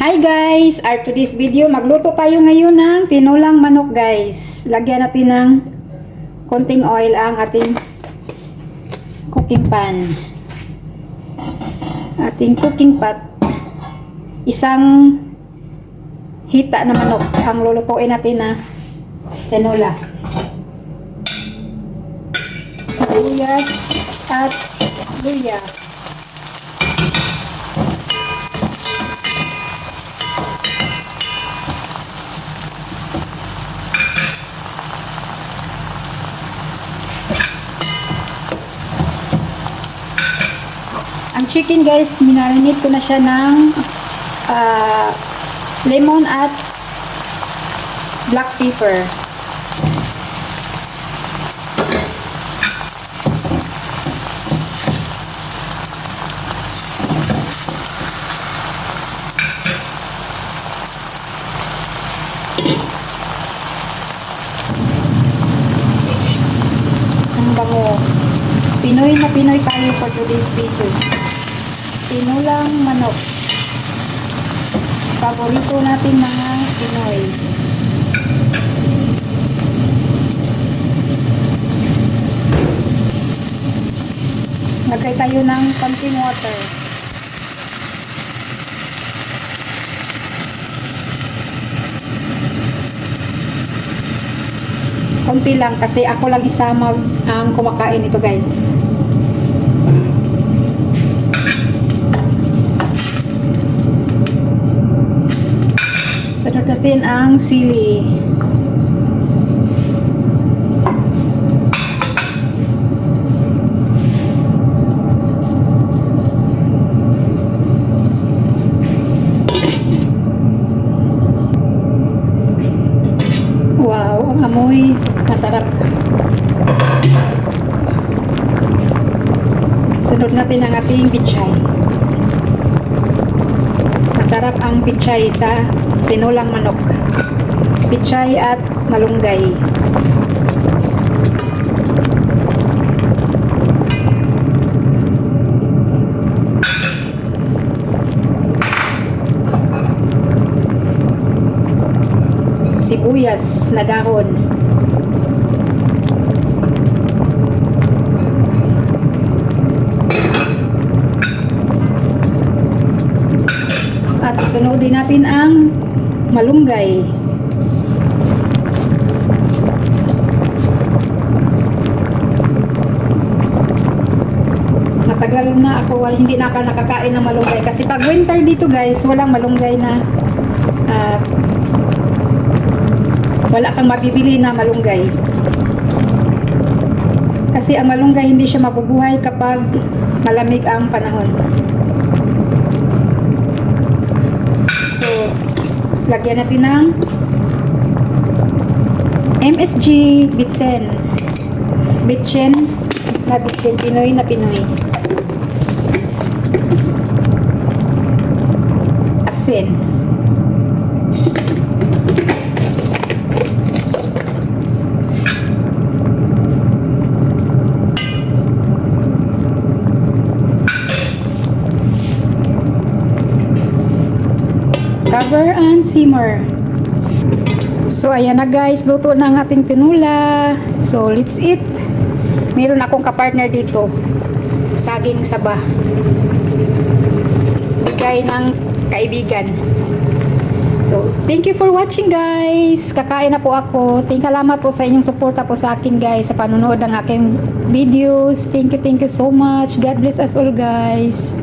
Hi guys! Our today's video, magluto tayo ngayon ng tinulang manok guys. Lagyan natin ng konting oil ang ating cooking pan. Ating cooking pot. Isang hita na manok ang lulutuin natin na tinola. Sibuyas at luya. Ang chicken guys, minarinate ko na siya ng lemon at black pepper. Ang bango. Pinoy na Pinoy tayo for today's video. Tinulang manok. Paborito natin mga Pinoy. Lagay tayo ng konting water. Konti lang kasi ako lang isa ang kumakain ito guys. Sunod natin ang sili. Wow, ang amoy masarap. Sunod natin ang ating pichay. Masarap ang pichay sa tinulang manok. Pichay at malunggay. Sibuyas na dahon. At sunodin natin ang malunggay. Matagal na ako hindi na ako nakakain ng malunggay kasi pag winter dito guys, walang malunggay na wala kang mabibili na malunggay. Kasi ang malunggay hindi siya mabubuhay kapag malamig ang panahon. So, lagyan natin ng MSG Bitsen. Bitsen na Bitsen. Pinoy na Pinoy. Asin. Cover and simmer. So ayan na guys, luto na ang ating tinula. So let's eat. Meron akong kapartner dito, saging saba, bigay ng kaibigan. So thank you for watching guys. Kakain na po ako. Salamat po sa inyong suporta po sa akin guys, sa panonood ng aking videos. Thank you so much. God bless us all guys.